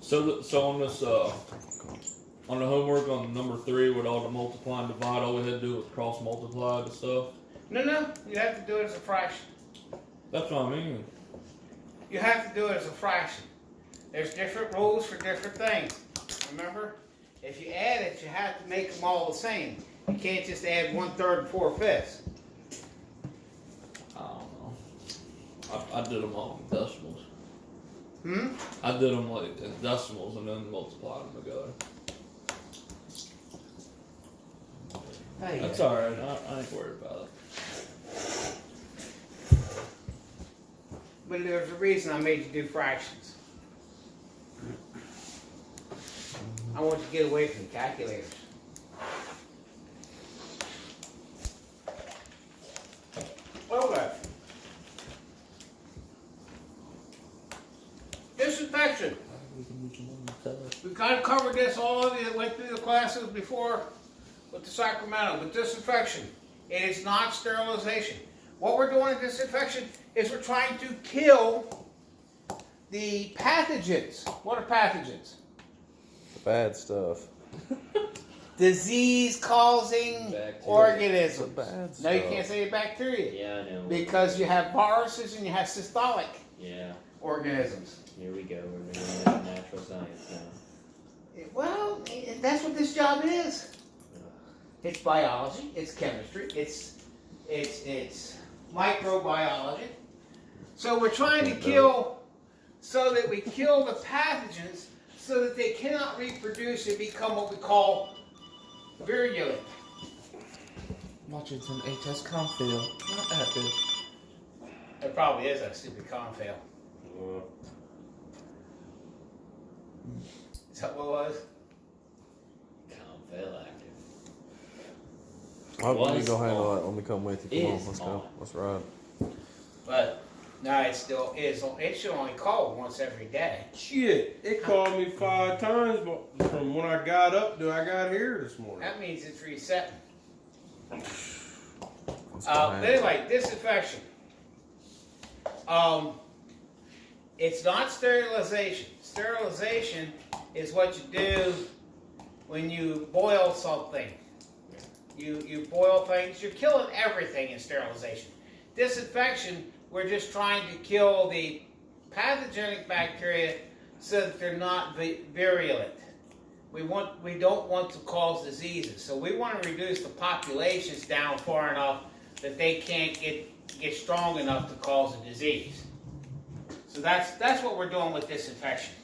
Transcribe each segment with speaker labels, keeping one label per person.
Speaker 1: So on this on the homework on number 3 with all the multiply and divide, all we had to do was cross multiply the stuff.
Speaker 2: No, you have to do it as a fraction.
Speaker 1: That's what I mean.
Speaker 2: You have to do it as a fraction. There's different rules for different things. Remember, if you add it, you have to make them all the same. You can't just add 1/3 and 4/5.
Speaker 1: I don't know. I did them all in decimals. I did them like in decimals and then multiplied them together. That's alright. I ain't worried about it.
Speaker 2: But there's a reason I made you do fractions. I want you to get away from calculators. Okay. Disinfection. We kind of covered this all of you that went through the classes before with the Sacramento, but disinfection. It is not sterilization. What we're doing in disinfection is we're trying to kill the pathogens. What are pathogens?
Speaker 3: The bad stuff.
Speaker 2: Disease-causing organisms.
Speaker 3: The bad stuff.
Speaker 2: No, you can't say bacteria.
Speaker 4: Yeah, I know.
Speaker 2: Because you have viruses and you have systolic organisms.
Speaker 4: Here we go. We're doing natural science now.
Speaker 2: Well, that's what this job is. It's biology. It's chemistry. It's microbiology. So we're trying to kill, so that we kill the pathogens, so that they cannot reproduce and become what we call virulent.
Speaker 3: Washington HS Confield. Not active.
Speaker 2: It probably is a stupid confail. Is that what it was?
Speaker 4: Confail active.
Speaker 3: I'll let you go handle that. Let me come with you. Come on, let's go. Let's ride.
Speaker 2: But no, it still is. It should only call once every day.
Speaker 5: Shit, it called me 5 times from when I got up to I got here this morning.
Speaker 2: That means it's resetting.
Speaker 3: Let's go
Speaker 2: But
Speaker 3: handle it.
Speaker 2: anyway, disinfection. It's not sterilization. Sterilization is what you do when you boil something. You boil things. You're killing everything in sterilization. Disinfection, we're just trying to kill the pathogenic bacteria so that they're not virulent. We don't want to cause diseases. So we want to reduce the populations down far enough that they can't get strong enough to cause a disease. So that's what we're doing with disinfection.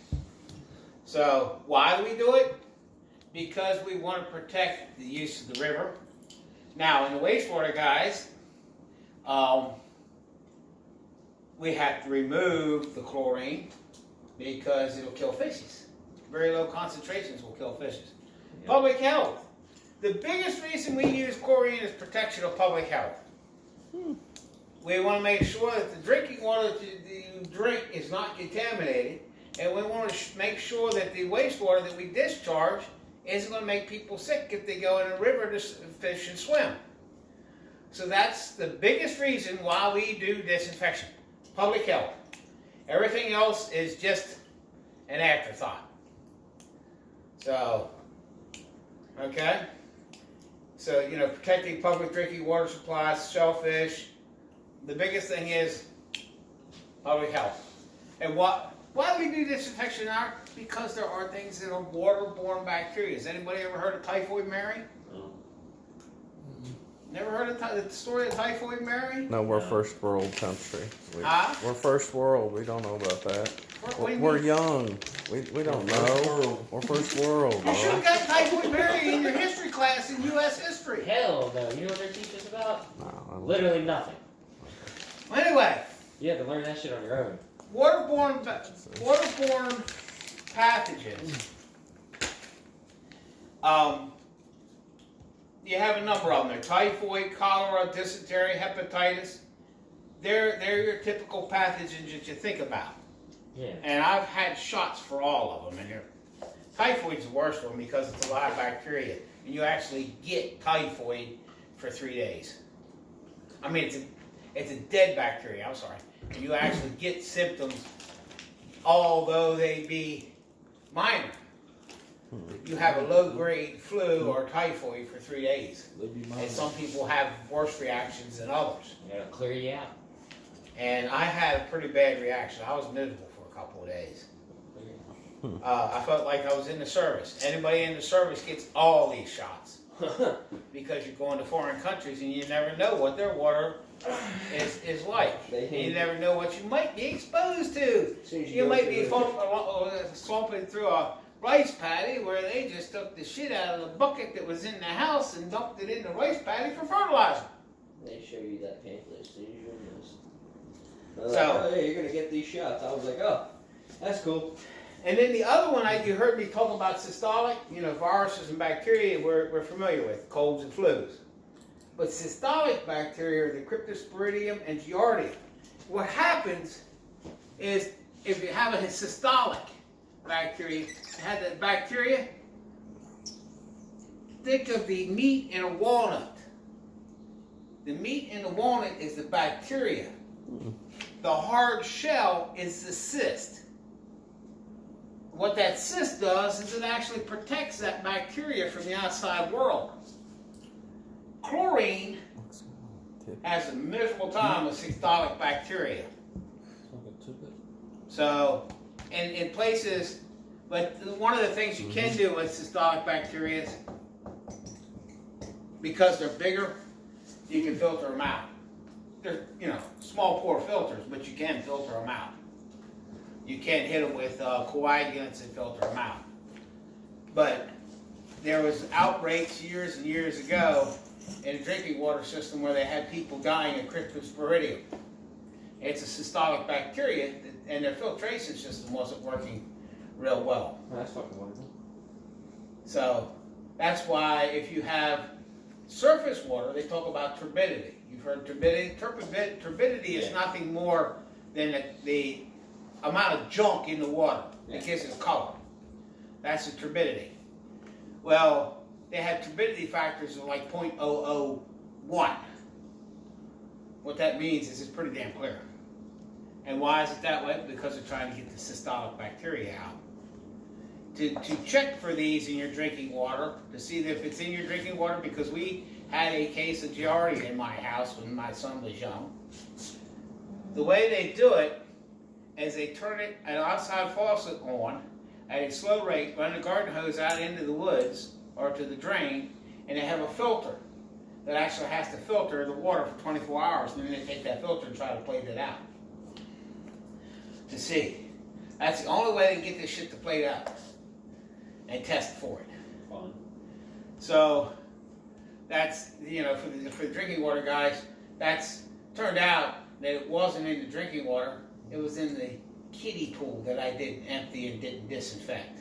Speaker 2: So why do we do it? Because we want to protect the use of the river. Now in the wastewater, guys, we have to remove the chlorine because it'll kill fishes. Very low concentrations will kill fishes. Yeah. Public health. The biggest reason we use chlorine is protection of public health. We want to make sure that the drinking water that you drink is not contaminated, and we want to make sure that the wastewater that we discharge isn't going to make people sick if they go in a river to fish and swim. So that's the biggest reason why we do disinfection. Public health. Everything else is just an afterthought. So, okay? So, protecting public drinking water supplies, shellfish. The biggest thing is public health. And why do we do disinfection now? Because there are things that are waterborne bacteria. Has anybody ever heard of Typhoid Mary?
Speaker 4: No.
Speaker 2: Never heard of the story of Typhoid Mary?
Speaker 3: No, we're first world country. We're first world. We don't know about that. We're young. We don't know. We're first world.
Speaker 2: You should have got Typhoid Mary in your history class in U.S. history.
Speaker 4: Hell no. You know what they teach us about?
Speaker 3: No,
Speaker 4: Literally nothing.
Speaker 2: Well, anyway.
Speaker 4: You have to learn that shit on your own.
Speaker 2: Waterborne pathogens. You have a number of them. They're typhoid, cholera, dysentery, hepatitis. They're your typical pathogens that you think about.
Speaker 4: Yeah.
Speaker 2: And I've had shots for all of them. And typhoid's the worst one because it's a lot of bacteria. And you actually get typhoid for 3 days. I mean, it's a dead bacteria, I'm sorry. And you actually get symptoms, although they be minor. You have a low-grade flu or typhoid for 3 days. And some people have worse reactions than others.
Speaker 4: You gotta clear you out.
Speaker 2: And I had a pretty bad reaction. I was miserable for a couple of days. I felt like I was in the service. Anybody in the service gets all these shots. Because you're going to foreign countries and you never know what their water is like. You never know what you might be exposed to. You might be swamping through a rice paddy where they just took the shit out of the bucket that was in the house and dumped it in the rice paddy for fertilizer.
Speaker 6: They show you that pamphlet as soon as you're in this.
Speaker 2: So,
Speaker 6: Like, oh, hey, you're gonna get these shots. I was like, oh, that's cool.
Speaker 2: and then the other one, you heard me talk about systolic, viruses and bacteria we're familiar with, colds and flus. But systolic bacteria are the Cryptosporidium and Giardia. What happens is if you have a systolic bacteria, think of the meat in a walnut. The meat in the walnut is the bacteria. The hard shell is the cyst. What that cyst does is it actually protects that bacteria from the outside world. Chlorine has a miserable time with systolic bacteria. So, in places, but one of the things you can do with systolic bacteria is, because they're bigger, you can filter them out. They're, small pore filters, but you can filter them out. You can't hit them with coagulants and filter them out. But there was outbreaks years and years ago in a drinking water system where they had people dying of Cryptosporidium. It's a systolic bacteria, and their filtration system wasn't working real well.
Speaker 4: That's fucking wonderful.
Speaker 2: So that's why if you have surface water, they talk about turbidity. You've heard turbidity. Turbidity is nothing more than the amount of junk in the water that gives it color. That's the turbidity. Well, they had turbidity factors of like 0.001. What that means is it's pretty damn clear. And why is it that way? Because they're trying to get the systolic bacteria out. To check for these in your drinking water, to see if it's in your drinking water, because we had a case of Giardia in my house when my son was young. The way they do it is they turn an outside faucet on at a slow rate, run the garden hose out into the woods or to the drain, and they have a filter that actually has to filter the water for 24 hours, and then they take that filter and try to plate it out to see. That's the only way they can get this shit to plate out and test for it.
Speaker 4: Fun.
Speaker 2: So that's, for the drinking water guys, that's turned out that it wasn't in the drinking water, it was in the kiddie pool that I didn't empty and didn't disinfect.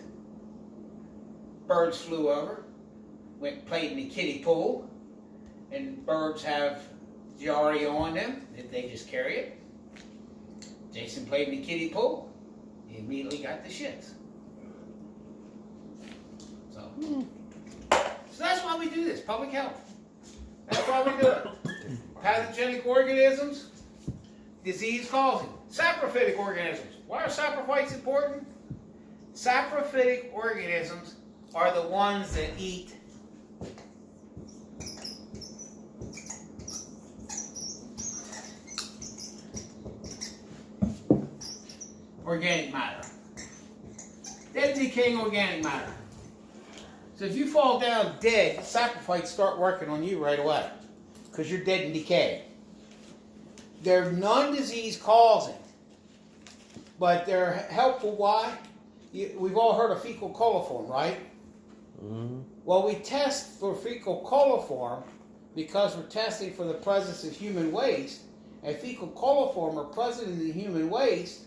Speaker 2: Birds flew over, played in the kiddie pool, and birds have Giardia on them, if they just carry it. Jason played in the kiddie pool, he immediately got the shits. So that's why we do this, public health. That's why we do it. Pathogenic organisms, disease causing. Saprophytic organisms. Why are saprophytes important? Saprophytic organisms are the ones that eat organic matter. Dead decaying organic matter. So if you fall down dead, saprophytes start working on you right away because you're dead and decayed. They're non-disease causing, but they're helpful. Why? We've all heard of fecal coliform, right?
Speaker 3: Mm-hmm.
Speaker 2: Well, we test for fecal coliform because we're testing for the presence of human waste, and fecal coliform are present in the human waste,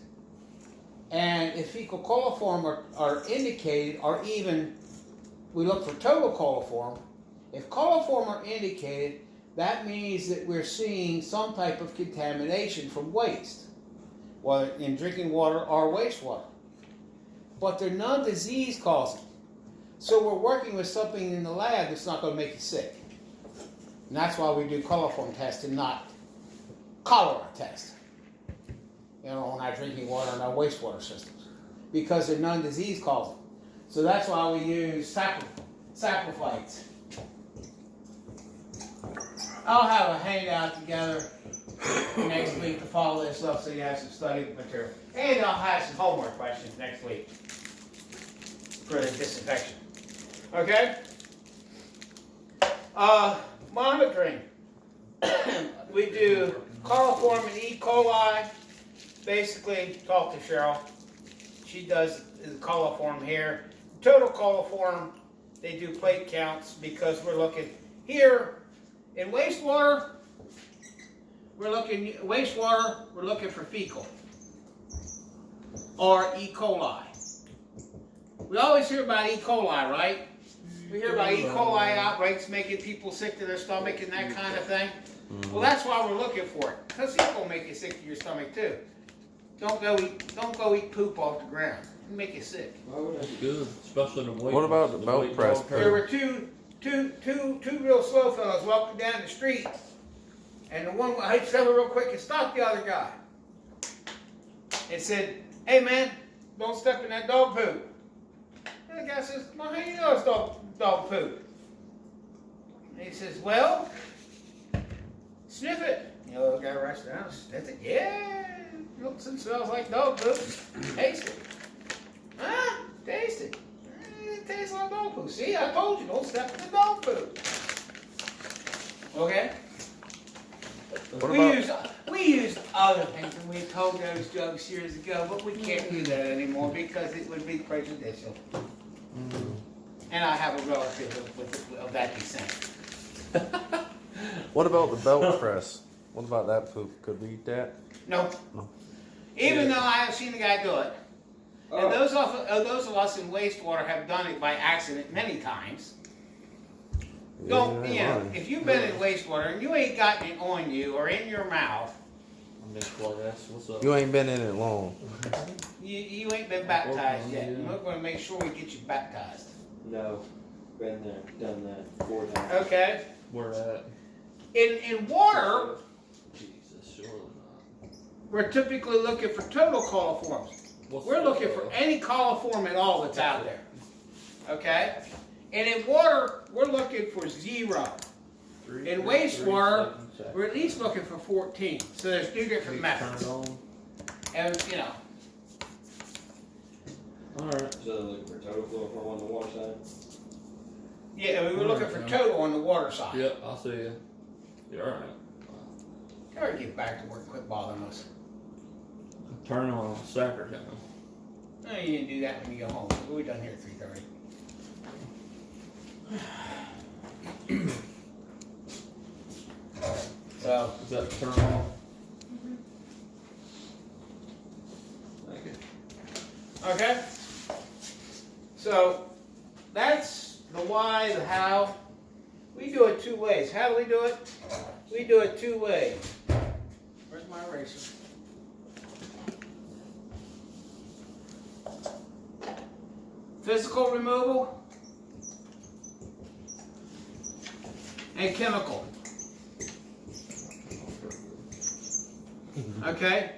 Speaker 2: and if fecal coliform are indicated, or even we look for total coliform. If coliform are indicated, that means that we're seeing some type of contamination from waste, whether in drinking water or wastewater. But they're non-disease causing. So we're working with something in the lab that's not going to make you sick. And that's why we do coliform tests and not cholera tests, on our drinking water and our wastewater systems. Because they're non-disease causing. So that's why we use sacrifice. I'll have a handout together next week to follow this up so you have some study material. And I'll have some homework questions next week for the disinfection. Okay? Monitoring. We do coliform and E. coli. Basically, talk to Cheryl. She does the coliform here. Total coliform, they do plate counts because we're looking here in wastewater. We're looking for fecal or E. coli. We always hear about E. coli, right? We hear about E. coli outbreaks making people sick to their stomach and that kind of thing. Well, that's why we're looking for it. Because E. coli will make you sick to your stomach too. Don't go eat poop off the ground. It'll make you sick.
Speaker 1: That's good, especially the weight.
Speaker 3: What about the belt press?
Speaker 2: There were two real slow fellows walking down the street, and the one I said real quick and stopped the other guy and said, "Hey man, don't step in that dog poop." And the guy says, "Well, how do you know it's dog poop?" And he says, "Well, sniff it." The other guy writes down, sniff it. Yeah, it looks and smells like dog poop. Taste it. Huh? Taste it. It tastes like dog poop. See, I told you, don't step in the dog poop. Okay? We used other things, and we told those jokes years ago, but we can't do that anymore because it would be prejudicial. And I have a relative of that descent.
Speaker 3: What about the belt press? What about that poop? Could we eat that?
Speaker 2: No.
Speaker 3: No.
Speaker 2: Even though I have seen a guy do it. And those of us in wastewater have done it by accident many times. Don't, if you've been in wastewater and you ain't gotten it on you or in your mouth,
Speaker 1: What's up?
Speaker 3: You ain't been in it long.
Speaker 2: you ain't been baptized yet. We're going to make sure we get you baptized.
Speaker 6: No. Been there, done that 4 times.
Speaker 2: Okay?
Speaker 1: Where at?
Speaker 2: In water,
Speaker 1: Jesus, surely not.
Speaker 2: we're typically looking for total coliforms. We're looking for any coliform at all that's out there. Okay? And in water, we're looking for 0. In wastewater, we're at least looking for 14. So there's 2 different methods. And, you know.
Speaker 1: Alright.
Speaker 6: So they're looking for total chloroform on the water side?
Speaker 2: Yeah, we were looking for total on the water side.
Speaker 1: Yep, I'll see you. You're alright.
Speaker 2: Gotta get back to work, quit bothering us.
Speaker 1: Turn on sacker time.
Speaker 2: No, you didn't do that when you go home. We'll be done here at 3:30. So,
Speaker 1: Is that turn on?
Speaker 6: Thank you.
Speaker 2: okay? So, that's the why, the how. We do it 2 ways. How do we do it? We do it 2 ways. Where's my eraser? Physical removal and chemical. Okay?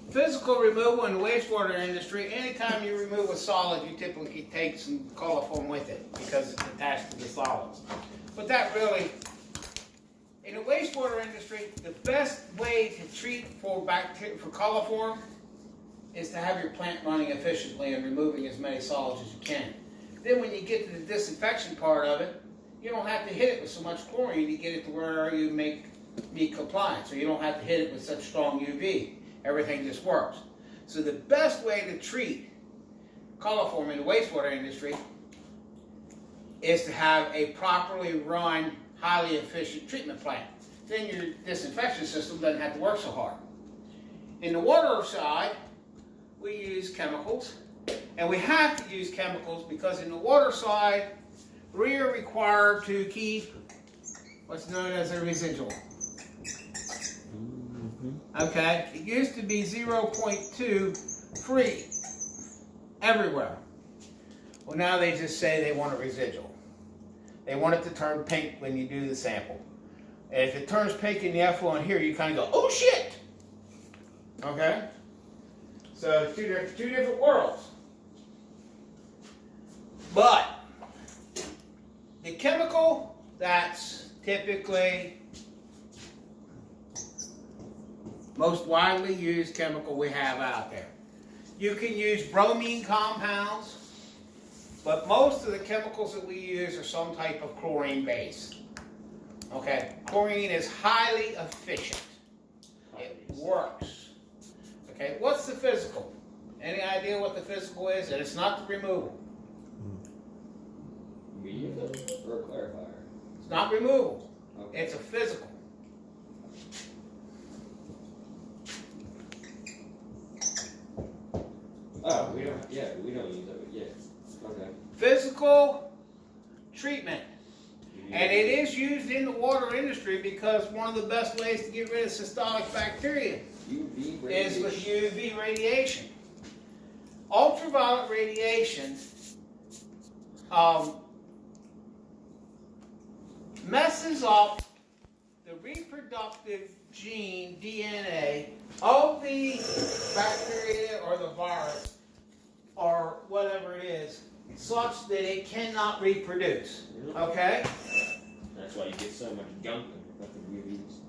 Speaker 2: Physical removal in the wastewater industry, anytime you remove a solid, you typically take some coliform with it because it's attached to the solids. But that really, in the wastewater industry, the best way to treat for coliform is to have your plant running efficiently and removing as many solids as you can. Then when you get to the disinfection part of it, you don't have to hit it with so much chlorine to get it to where you meet compliance, so you don't have to hit it with such strong UV. Everything just works. So the best way to treat coliform in the wastewater industry is to have a properly run, highly efficient treatment plant. Then your disinfection system doesn't have to work so hard. In the water side, we use chemicals, and we have to use chemicals because in the water side, we are required to keep what's known as a residual. Okay, it used to be 0.2 free everywhere. Well, now they just say they want a residual. They want it to turn pink when you do the sample. And if it turns pink in the effluent here, you kind of go, oh shit! Okay? So two different worlds. But the chemical that's typically most widely used chemical we have out there. You can use bromine compounds, but most of the chemicals that we use are some type of chlorine base. Okay, chlorine is highly efficient. It works. Okay, what's the physical? Any idea what the physical is? And it's not the removal.
Speaker 6: Medium or a clarifier?
Speaker 2: It's not removal.
Speaker 6: Okay.
Speaker 2: It's a physical.
Speaker 6: Oh, we don't use it, but yeah. Okay.
Speaker 2: Physical treatment. And it is used in the water industry because one of the best ways to get rid of systolic bacteria
Speaker 6: UV
Speaker 2: is
Speaker 6: radiation.
Speaker 2: with UV radiation. Ultraviolet radiation messes up the reproductive gene DNA of the bacteria or the virus or whatever it is, such that it cannot reproduce. Okay?
Speaker 4: That's why you get so much gunk in the fucking UVs.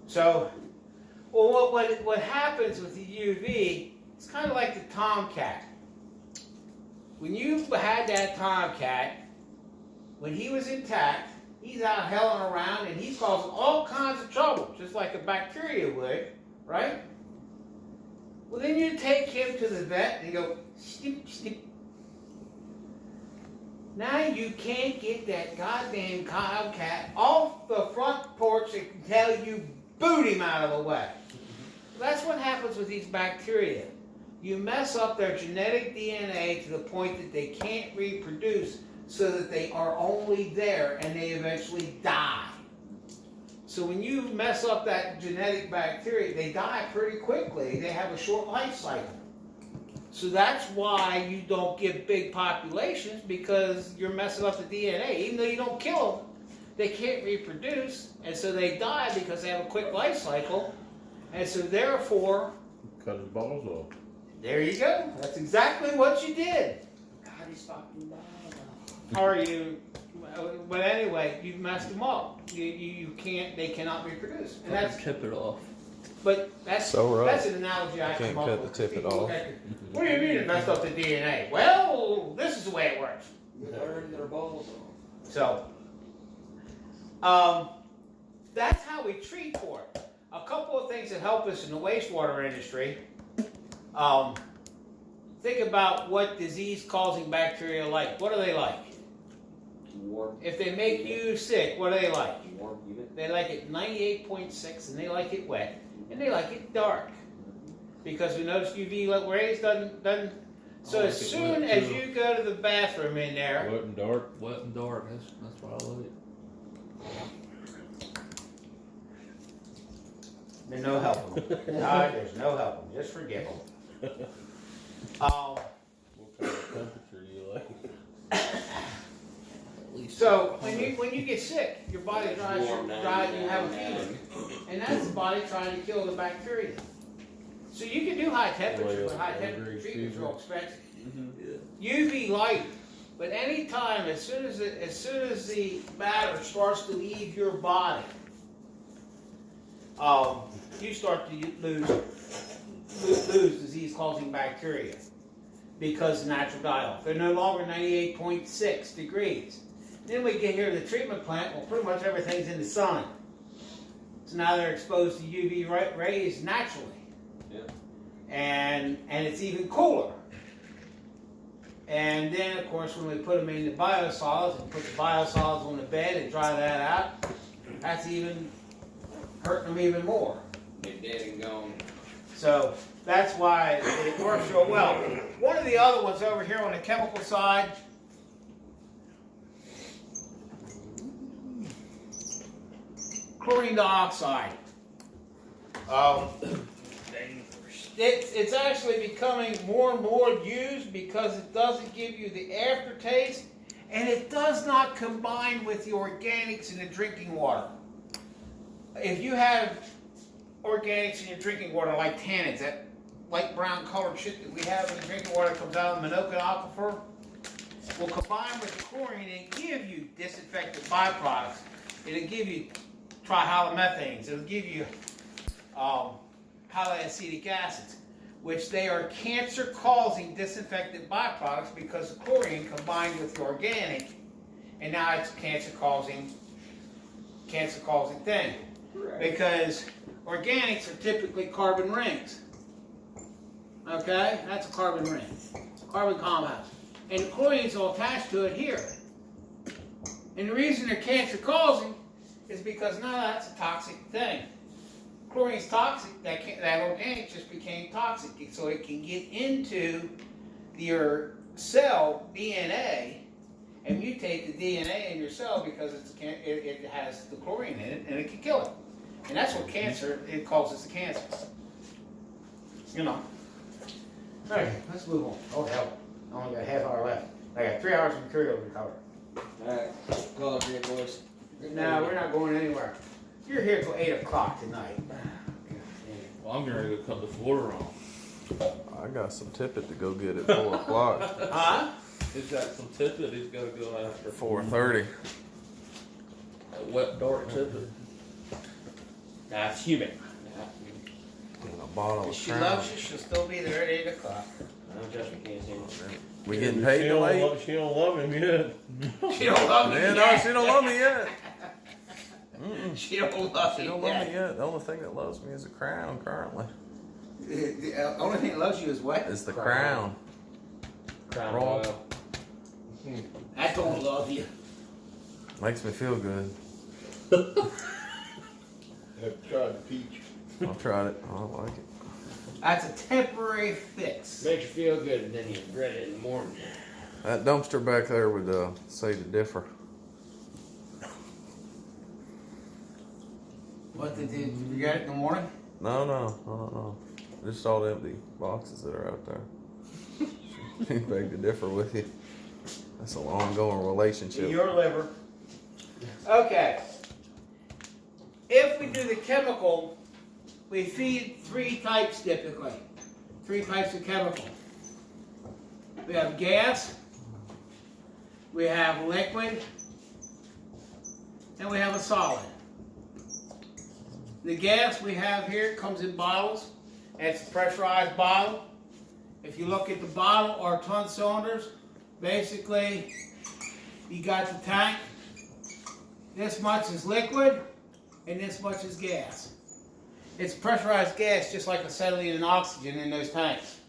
Speaker 2: So, well, what happens with the UV, it's kind of like the tomcat. When you had that tomcat, when he was intact, he's out helling around and he's causing all kinds of trouble, just like a bacteria would, right? Well, then you take him to the vet and you go, snip, snip. Now you can't get that goddamn tomcat off the front porch and can tell you, boot him out of the way. That's what happens with these bacteria. You mess up their genetic DNA to the point that they can't reproduce so that they are only there and they eventually die. So when you mess up that genetic bacteria, they die pretty quickly. They have a short life cycle. So that's why you don't get big populations, because you're messing up the DNA. Even though you don't kill them, they can't reproduce, and so they die because they have a quick life cycle. And so therefore,
Speaker 5: Cut his balls off.
Speaker 2: there you go. That's exactly what you did.
Speaker 6: God, he's fucking
Speaker 2: Or you, but anyway, you've messed them up. You can't, they cannot reproduce. And that's,
Speaker 1: tip it off.
Speaker 2: but that's,
Speaker 3: So rough.
Speaker 2: that's an analogy I
Speaker 3: Can't
Speaker 2: come up
Speaker 3: cut
Speaker 2: with.
Speaker 3: the tip it
Speaker 2: People
Speaker 3: off.
Speaker 2: think, what do you mean it messed up the DNA? Well, this is the way it works.
Speaker 6: Burn their balls off.
Speaker 2: So, that's how we treat for it. A couple of things that help us in the wastewater industry. Think about what disease-causing bacteria like. What are they like?
Speaker 6: Warm.
Speaker 2: If they make you sick, what are they like?
Speaker 6: Warm unit.
Speaker 2: They like it 98.6, and they like it wet, and they like it dark. Because we notice UV rays doesn't. So
Speaker 1: I like
Speaker 2: as
Speaker 1: it
Speaker 2: soon
Speaker 1: wet,
Speaker 2: as
Speaker 1: too.
Speaker 2: you go to the bathroom in there,
Speaker 5: Wet and dark.
Speaker 1: Wet and dark. That's why I love it.
Speaker 2: there's no helping them. No, there's no helping them. Just forgive them.
Speaker 5: What kind of temperature do you like?
Speaker 1: At least.
Speaker 2: So when you get sick, your body dries,
Speaker 6: Warm
Speaker 2: you
Speaker 6: 99.
Speaker 2: have a fever, and that's the body trying to kill the bacteria. So you can do high temperature, but high temperature treatments are expensive. UV light, but anytime, as soon as the matter starts to leave your body, you start to lose disease-causing bacteria because the natural die-off. They're no longer 98.6 degrees. Then we get here to the treatment plant. Well, pretty much everything's in the sun, so now they're exposed to UV rays naturally.
Speaker 6: Yeah.
Speaker 2: And it's even cooler. And then, of course, when we put them in the biosolids and put the biosolids on the bed and dry that out, that's even hurting them even more.
Speaker 6: They're dead and gone.
Speaker 2: So that's why it works real well. One of the other ones over here on the chemical side, chlorine dioxide. It's actually becoming more and more used because it doesn't give you the aftertaste, and it does not combine with the organics in the drinking water. If you have organics in your drinking water, like tannins, that light brown colored shit that we have in the drinking water that comes out of the Minoka aquifer, will combine with the chlorine and give you disinfectant byproducts. It'll give you trihalomethanes. It'll give you polyacetic acids, which they are cancer-causing disinfectant byproducts because the chlorine combined with the organic, and now it's cancer-causing thing.
Speaker 6: Right.
Speaker 2: Because organics are typically carbon rings. Okay, that's a carbon ring, carbon compounds, and the chlorines will attach to it here. And the reason they're cancer-causing is because now that's a toxic thing. Chlorine's toxic. That organic just became toxic, so it can get into your cell DNA and mutate the DNA in your cell because it has the chlorine in it and it can kill it. And that's what cancer, it causes the cancer. You know. Alright, let's move on. Oh hell, I only got a half hour left. I got 3 hours of material to cover.
Speaker 6: Alright, call up here, boys.
Speaker 2: No, we're not going anywhere. You're here till 8 o'clock tonight.
Speaker 1: Well, I'm gonna go cut this water on.
Speaker 3: I got some tippet to go get at 4 o'clock.
Speaker 2: Huh?
Speaker 1: He's got some tippet he's gotta go after.
Speaker 3: 4:30.
Speaker 1: A wet, dark tippet.
Speaker 6: That's human.
Speaker 3: And a bottle
Speaker 2: If
Speaker 3: of
Speaker 2: she
Speaker 3: Crown.
Speaker 2: loves you, she'll still be there at 8 o'clock.
Speaker 6: I don't trust me, can't stand it.
Speaker 3: We getting paid
Speaker 5: She don't
Speaker 3: tonight?
Speaker 5: she don't love him yet.
Speaker 2: She don't love me
Speaker 3: Yeah,
Speaker 2: yet.
Speaker 3: no, she don't love me yet. Mm-mm.
Speaker 2: She don't love
Speaker 3: She
Speaker 2: me
Speaker 3: don't love
Speaker 2: yet.
Speaker 3: me yet. The only thing that loves me is the crown currently.
Speaker 2: The only thing that loves you is what?
Speaker 3: Is the crown.
Speaker 6: Crown
Speaker 3: Roll.
Speaker 6: Royal.
Speaker 2: I don't love you.
Speaker 3: Makes me feel good.
Speaker 5: I've tried the peach.
Speaker 3: I've tried it. I don't like it.
Speaker 2: That's a temporary fix.
Speaker 6: Makes you feel good, and then you regret it in the morning.
Speaker 3: That dumpster back there would say to differ.
Speaker 2: What did you get it in the morning?
Speaker 3: No. Just all the empty boxes that are out there. She begged to differ with you. That's an ongoing relationship.
Speaker 2: Your liver. Okay. If we do the chemical, we feed 3 types typically. 3 types of chemical. We have gas, we have liquid, and we have a solid. The gas we have here comes in bottles, and it's a pressurized bottle. If you look at the bottle or ton cylinders, basically you got the tank. This much is liquid, and this much is gas. It's pressurized gas, just like acetylene and oxygen in those tanks.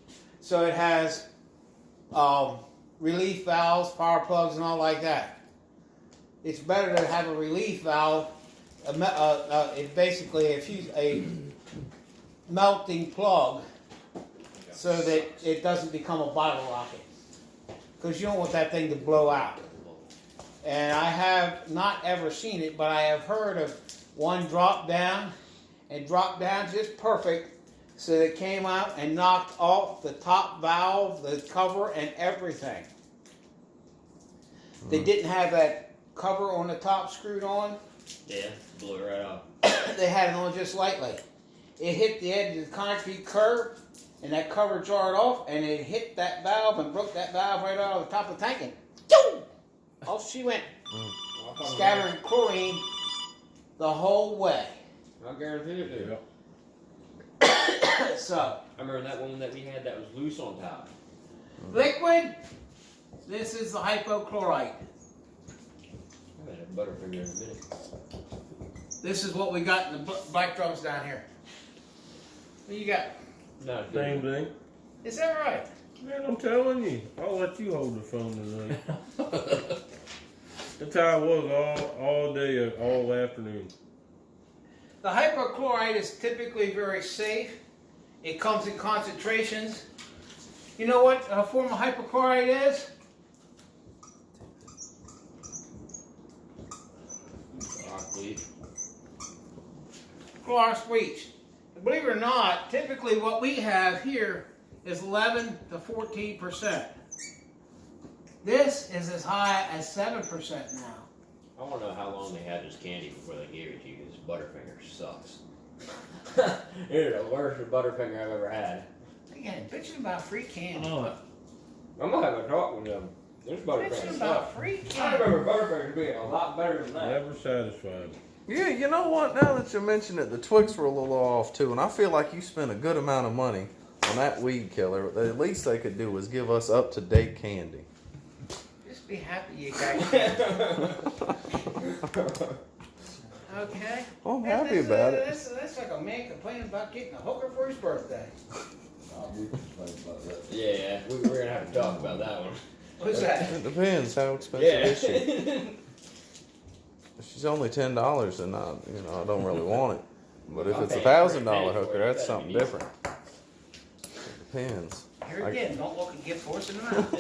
Speaker 2: So it has relief valves, fire plugs, and all like that. It's better to have a relief valve. It's basically a melting plug, so that it doesn't become a bottle rocket. Because you don't want that thing to blow out. And I have not ever seen it, but I have heard of one drop down just perfect, so it came out and knocked off the top valve, the cover, and everything. They didn't have that cover on the top screwed on.
Speaker 6: Yeah, blew it right off.
Speaker 2: They had it on just lightly. It hit the edge of the concrete curb, and that cover jarred off, and it hit that valve and broke that valve right out of the top of the tank, and boom! Off she went, scattering chlorine the whole way.
Speaker 6: I guarantee it did.
Speaker 2: So,
Speaker 6: I remember that one that we had that was loose on top.
Speaker 2: liquid, this is the hypochlorite.
Speaker 6: I had a butterfinger in a minute.
Speaker 2: This is what we got in the black drums down here. What you got?
Speaker 6: Not
Speaker 5: Same
Speaker 6: good.
Speaker 5: thing.
Speaker 2: Is that right?
Speaker 5: Man, I'm telling you. I'll let you hold the phone tonight. That's how it was all day, all afternoon.
Speaker 2: The hypochlorite is typically very safe. It comes in concentrations. You know what a form of hypochlorite is? Chlorous bleach. Believe it or not, typically what we have here is 11 to 14%. This is as high as 7% now.
Speaker 6: I want to know how long they had this candy before they gave it to you, because Butterfinger sucks. It's the worst Butterfinger I've ever had.
Speaker 2: Again, bitching about free candy.
Speaker 1: Oh,
Speaker 6: I'm going to have a talk with them. There's
Speaker 2: Bitching
Speaker 6: Butterfingers.
Speaker 2: about free
Speaker 6: I
Speaker 2: candy.
Speaker 6: remember Butterfingers being a lot better than that.
Speaker 5: Never satisfied.
Speaker 3: Yeah, you know what? Now that you mention it, the Twix were a little off too, and I feel like you spent a good amount of money on that weed killer. The least they could do was give us up-to-date candy.
Speaker 2: Just be happy you got candy. Okay?
Speaker 3: Well, I'm happy about it.
Speaker 2: That's like a man complaining about getting a hooker for his birthday.
Speaker 6: Yeah, we're gonna have to talk about that one.
Speaker 2: What's that?
Speaker 3: It depends how expensive
Speaker 6: Yeah.
Speaker 3: is she. If she's only $10, then I don't really want it. But if
Speaker 6: I'm
Speaker 3: it's a
Speaker 6: paying for it
Speaker 3: $1,000
Speaker 6: for
Speaker 3: hooker,
Speaker 6: it.
Speaker 3: that's
Speaker 6: That'd
Speaker 3: something
Speaker 6: be
Speaker 3: different. It depends.
Speaker 2: Here
Speaker 3: I-
Speaker 2: again, don't look a gift horse in the mouth.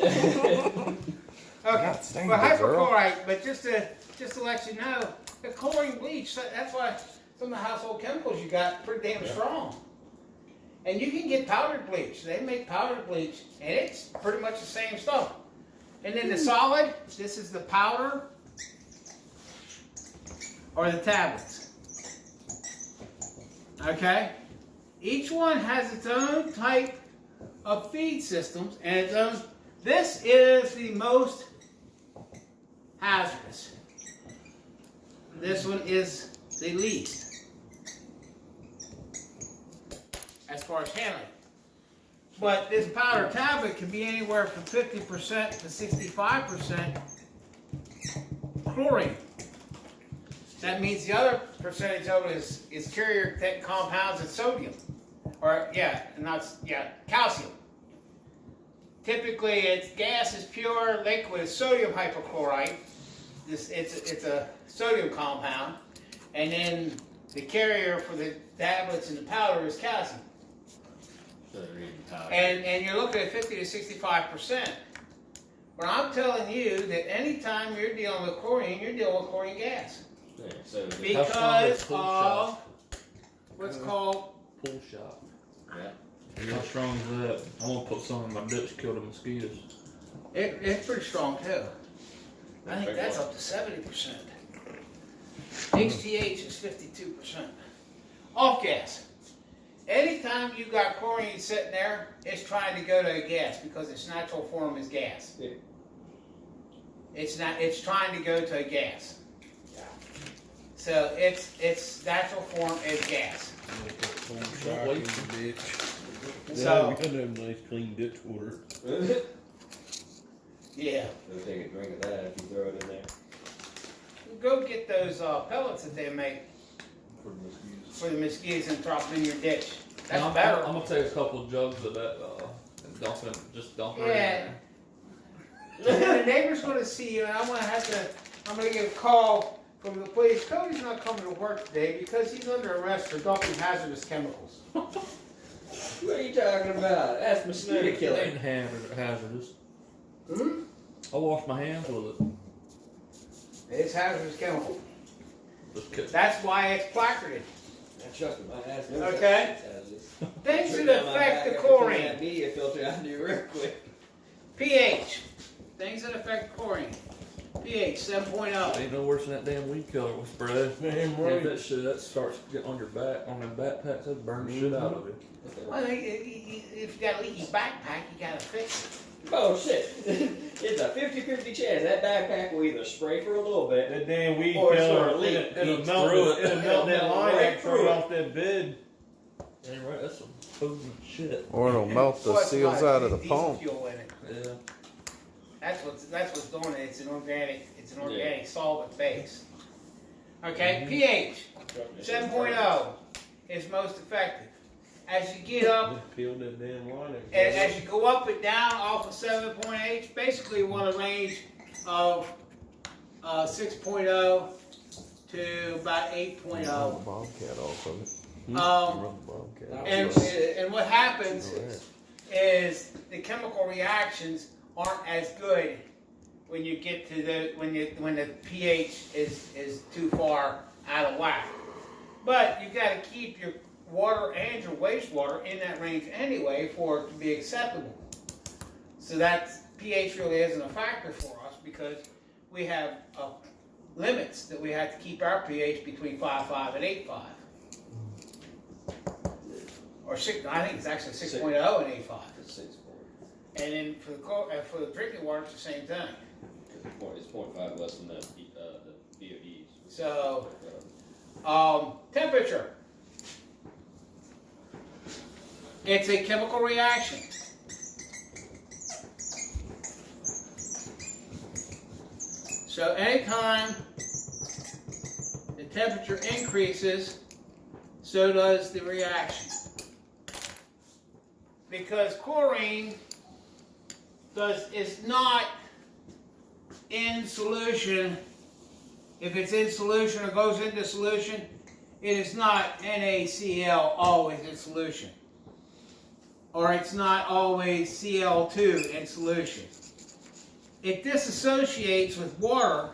Speaker 2: Okay.
Speaker 3: God, dang
Speaker 2: Well,
Speaker 3: it, girl.
Speaker 2: hypochlorite, but just to let you know, the chlorine bleach, that's why some of the household chemicals you got pretty damn strong. And you can get powdered bleach. They make powdered bleach, and it's pretty much the same stuff. And then the solid, this is the powder or the tablets. Okay? Each one has its own type of feed systems and its own. This is the most hazardous. This one is the least as far as handling. But this powder tablet can be anywhere from 50% to 65% chlorine. That means the other percentage of it is carrier compounds and sodium. Calcium. Typically, it's gas is pure, liquid is sodium hypochlorite. It's a sodium compound, and then the carrier for the tablets and the powder is calcium.
Speaker 6: So they're eating powder.
Speaker 2: And you're looking at 50 to 65%. But I'm telling you that anytime you're dealing with chlorine, you're dealing with chlorine gas.
Speaker 6: Yeah, so
Speaker 2: Because of what's called
Speaker 1: Pool shop.
Speaker 6: yeah.
Speaker 1: How strong is that? I want to put some in my ditch to kill the mosquitoes.
Speaker 2: it's pretty strong too. I think that's up to 70%. HTH is 52%. Off gas. Anytime you got chlorine sitting there, it's trying to go to a gas because its natural form is gas.
Speaker 6: Yeah.
Speaker 2: It's trying to go to a gas. So its natural form is gas.
Speaker 5: Don't waste the bitch.
Speaker 2: So
Speaker 5: we gotta have nice clean ditch water.
Speaker 2: yeah,
Speaker 6: They'll take a drink of that if you throw it in there.
Speaker 2: go get those pellets that they make for the mosquitoes and drop them in your ditch. That's
Speaker 1: I'm
Speaker 2: better.
Speaker 1: gonna take a couple jugs of that and dump it
Speaker 2: Yeah.
Speaker 1: in
Speaker 2: And the neighbor's gonna see you, and I'm gonna get a call from the police. Cody's not coming to work today because he's under arrest for dumping hazardous chemicals.
Speaker 6: What are you talking about? That's mosquito
Speaker 1: there. It
Speaker 6: killer.
Speaker 1: ain't hazardous.
Speaker 2: Hmm?
Speaker 1: I wash my hands with it.
Speaker 2: It's hazardous chemical.
Speaker 1: Just kidding.
Speaker 2: That's why it's placarded.
Speaker 6: Trust me, my ass.
Speaker 2: Okay. Things that affect the chlorine.
Speaker 6: That media filter I do real quick.
Speaker 2: pH. Things that affect chlorine. pH 7.0.
Speaker 1: Ain't no worse than that damn weed killer we spray.
Speaker 5: Damn
Speaker 1: If
Speaker 5: right.
Speaker 1: that shit that starts getting on your back, on them backpacks, that'd burn the shit out of you.
Speaker 2: Well, if you got a leaky backpack, you gotta fix it.
Speaker 6: Oh shit. It's a 50-50 chance that backpack will either spray for a little bit.
Speaker 5: That damn weed
Speaker 6: Or it's
Speaker 5: killer,
Speaker 6: gonna leak.
Speaker 5: it'll
Speaker 1: Eat
Speaker 5: melt
Speaker 1: through
Speaker 5: it.
Speaker 1: it.
Speaker 5: It'll melt that
Speaker 6: It'll
Speaker 5: line
Speaker 6: right
Speaker 5: right
Speaker 6: through it.
Speaker 5: off that bed.
Speaker 1: Ain't right, that's some potent shit.
Speaker 3: Or it'll melt the
Speaker 2: Well, it's
Speaker 3: seals
Speaker 2: got
Speaker 3: out of the
Speaker 2: diesel
Speaker 3: pump.
Speaker 2: fuel in it.
Speaker 1: Yeah.
Speaker 2: That's what's doing it. It's an organic solvent base. Okay, pH 7.0 is most effective. As you get up,
Speaker 5: Just peeled that damn line.
Speaker 2: and as you go up and down off of 7.8, basically you want a range of 6.0 to about 8.0.
Speaker 3: Run the Bobcat off of it.
Speaker 2: Um,
Speaker 3: Run the Bobcat.
Speaker 2: and what happens is the chemical reactions aren't as good when you get to when the pH is too far out of whack. But you've got to keep your water and your wastewater in that range anyway for it to be acceptable. So that's pH really isn't a factor for us because we have limits that we have to keep our pH between 5.5 and 8.5. Or 6, I think it's actually 6.0 and 8.5. And then for the drinking water, it's the same thing.
Speaker 6: It's 0.5 less than the BODs.
Speaker 2: So, temperature. It's a chemical reaction. So anytime the temperature increases, so does the reaction. Because chlorine is not in solution. If it's in solution or goes into solution, it is not NaCl always in solution. Or it's not always Cl2 in solution. It disassociates with water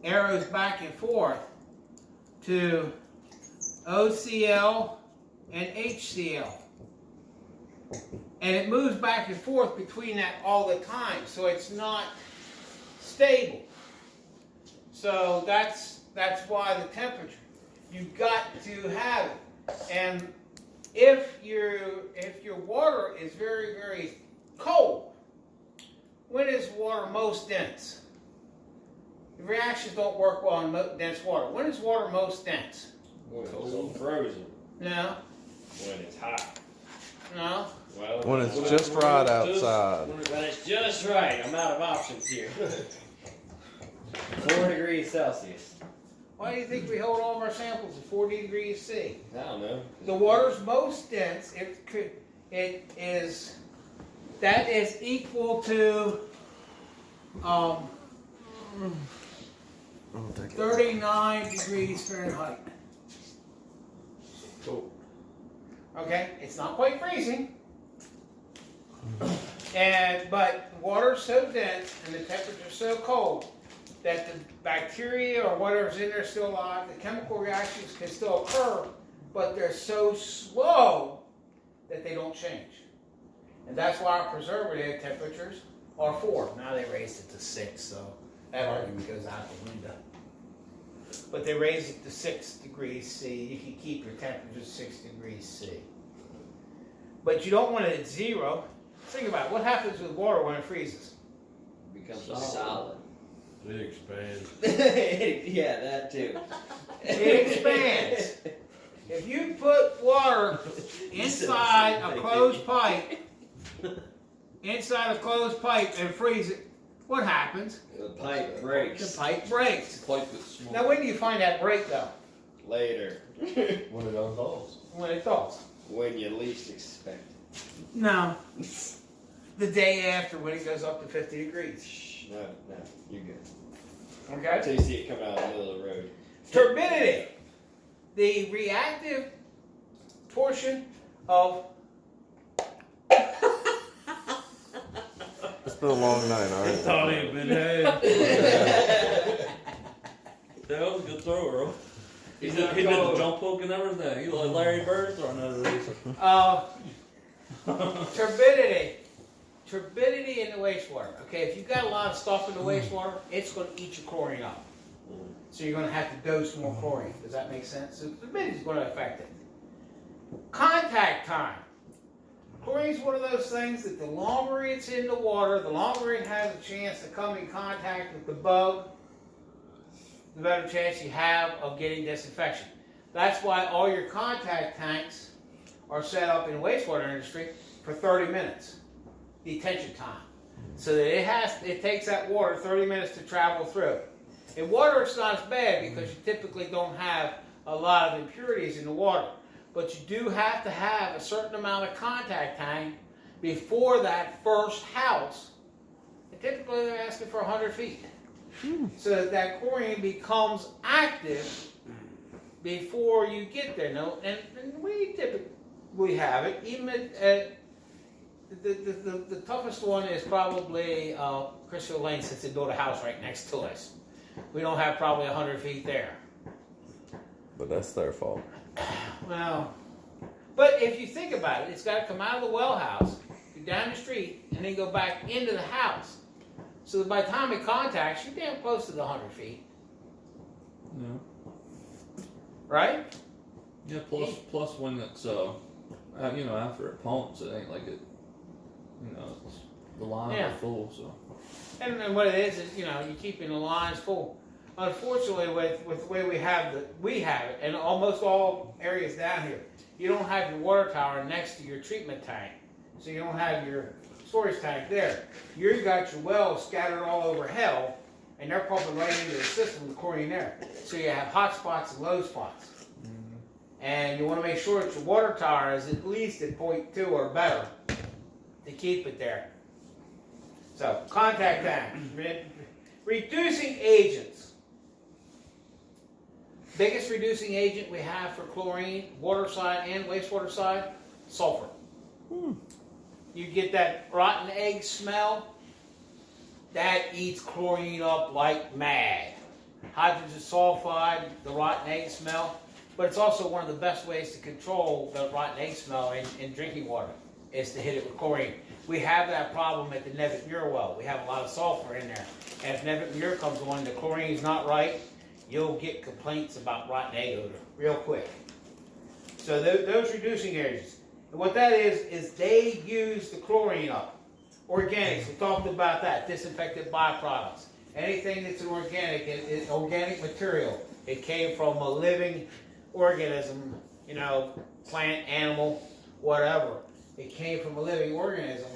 Speaker 2: arrows back and forth to OCl and HCl. And it moves back and forth between that all the time, so it's not stable. So that's why the temperature. You've got to have it. And if your water is very, very cold, when is water most dense? The reactions don't work well on dense water. When is water most dense?
Speaker 6: When it's frozen.
Speaker 2: No.
Speaker 6: When it's hot.
Speaker 2: No.
Speaker 6: Well,
Speaker 3: When it's just right outside.
Speaker 6: When it's just right. I'm out of options here. 4 degrees Celsius.
Speaker 2: Why do you think we hold all of our samples at 40 degrees C?
Speaker 6: I don't know.
Speaker 2: The water's most dense. That is equal to 39 degrees Fahrenheit.
Speaker 6: Cool.
Speaker 2: Okay, it's not quite freezing, but water's so dense and the temperature's so cold that the bacteria or whatever's in there is still alive. The chemical reactions can still occur, but they're so slow that they don't change. And that's why our preservative temperatures are 4. Now they raised it to 6, so that argument goes out the window. But they raised it to 6 degrees C. You can keep your temperature 6 degrees C. But you don't want it at 0. Think about it. What happens with water when it freezes?
Speaker 6: It becomes solid.
Speaker 5: It expands.
Speaker 6: Yeah, that too.
Speaker 2: It expands. If you put water inside a closed pipe, and freeze it, what happens?
Speaker 6: The pipe breaks.
Speaker 2: The pipe breaks.
Speaker 1: Pipe is small.
Speaker 2: Now, when do you find that break, though?
Speaker 6: Later.
Speaker 5: When it unthaws.
Speaker 2: When it thaws.
Speaker 6: When you least expect it.
Speaker 2: No. The day after, when it goes up to 50 degrees.
Speaker 6: Shh, no, you're good.
Speaker 2: Okay?
Speaker 6: Until you see it coming out in the middle of the road.
Speaker 2: Turbidity. The reactive portion of...
Speaker 3: It's been a long night, all right?
Speaker 5: Thought he'd been had.
Speaker 1: That was a good thrower, bro. He did the jump hook and everything. He like Larry Bird throwing out of these.
Speaker 2: Turbidity. Turbidity in the wastewater. Okay, if you've got a lot of stuff in the wastewater, it's going to eat your chlorine up. So you're going to have to dose more chlorine. Does that make sense? So turbidity is going to affect it. Contact time. Chlorine is one of those things that the longer it's in the water, the longer it has a chance to come in contact with the bug, the better chance you have of getting disinfection. That's why all your contact tanks are set up in the wastewater industry for 30 minutes detention time. So that it takes that water 30 minutes to travel through. In water it's not as bad because you typically don't have a lot of impurities in the water. But you do have to have a certain amount of contact time before that first house. And typically they're asking for 100 feet. So that chlorine becomes active before you get there. No, and we typically have it. Even at the toughest one is probably Crystal Lane, since they built a house right next to us. We don't have probably 100 feet there.
Speaker 3: But that's their fault.
Speaker 2: Well, but if you think about it, it's got to come out of the well house, go down the street, and then go back into the house. So that by the time it contacts, you're damn close to the 100 feet.
Speaker 1: No.
Speaker 2: Right?
Speaker 1: Yeah. Plus when it's after it pumps, it ain't like it. It's, the lines
Speaker 2: Yeah.
Speaker 1: are full. So.
Speaker 2: And what it is you're keeping the lines full. Unfortunately, with the way we have it, and almost all areas down here, you don't have your water tower next to your treatment tank, so you don't have your storage tank there. You got your wells scattered all over hell, and they're pumping right into the system, the chlorine there. So you have hot spots and low spots. And you want to make sure that your water tower is at least at 0.2 or better to keep it there. So, contact time. Reducing agents. Biggest reducing agent we have for chlorine, water side and wastewater side, sulfur. You get that rotten egg smell, that eats chlorine up like mad. Hydrogen sulfide, the rotten egg smell, but it's also one of the best ways to control the rotten egg smell in drinking water, is to hit it with chlorine. We have that problem at the Nevitt Muir well. We have a lot of sulfur in there. And if Nevitt Muir comes on, the chlorine's not right, you'll get complaints about rotten egg odor real quick. So those reducing agents. And what that is they use the chlorine up. Organics, we talked about that. Disinfectant byproducts. Anything that's an organic, it's organic material. It came from a living organism, plant, animal, whatever. It came from a living organism.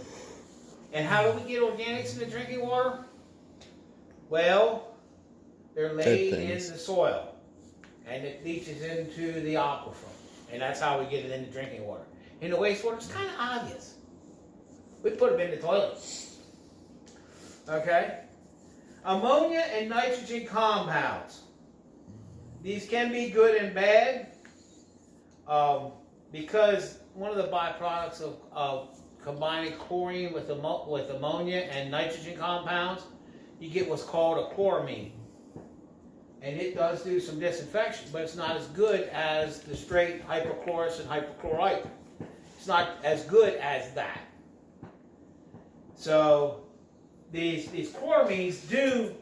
Speaker 2: And how do we get organics in the drinking water? Well, they're laid in the soil, and it leaches into the aquifer, and that's how we get it in the drinking water. In the wastewater, it's kind of obvious. We put them in the toilet. Okay? Ammonia and nitrogen compounds. These can be good and bad, because one of the byproducts of combining chlorine with ammonia and nitrogen compounds, you get what's called a chloramine. And it does do some disinfection, but it's not as good as the straight hypochlorous and hypochlorite. It's not as good as that. So these chloramines do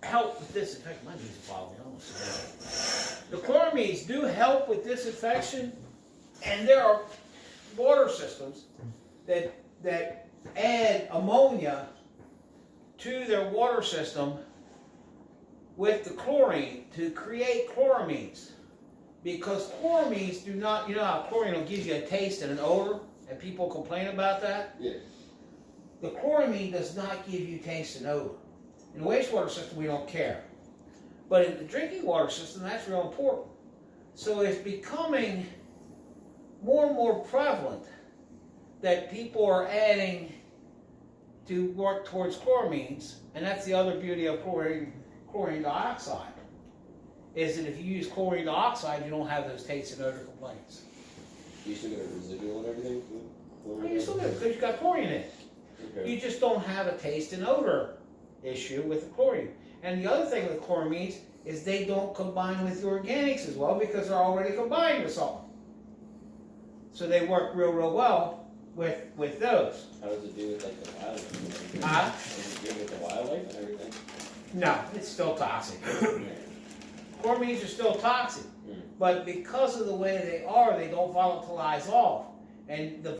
Speaker 2: help with disinfection. My music following me almost. The chloramines do help with disinfection, and there are water systems that add ammonia to their water system with the chlorine to create chloramines. Because chloramines do not, how chlorine will give you a taste and an odor, and people complain about that?
Speaker 4: Yeah.
Speaker 2: The chloramine does not give you taste and odor. In the wastewater system, we don't care. But in the drinking water system, that's real important. So it's becoming more and more prevalent that people are adding to work towards chloramines, and that's the other beauty of chlorine dioxide, is that if you use chlorine dioxide, you don't have those taste and odor complaints.
Speaker 4: You still get a residual and everything?
Speaker 2: Oh, you still do, because you got chlorine in it.
Speaker 4: Okay.
Speaker 2: You just don't have a taste and odor issue with the chlorine. And the other thing with chloramines is they don't combine with the organics as well, because they're already combined with something. So they work real well with those.
Speaker 4: How does it do with like the wildlife and everything?
Speaker 2: Huh?
Speaker 4: Does it do with the wildlife and everything?
Speaker 2: No, it's still toxic. Chloramines are still toxic, but because of the way they are, they don't volatilize off. And the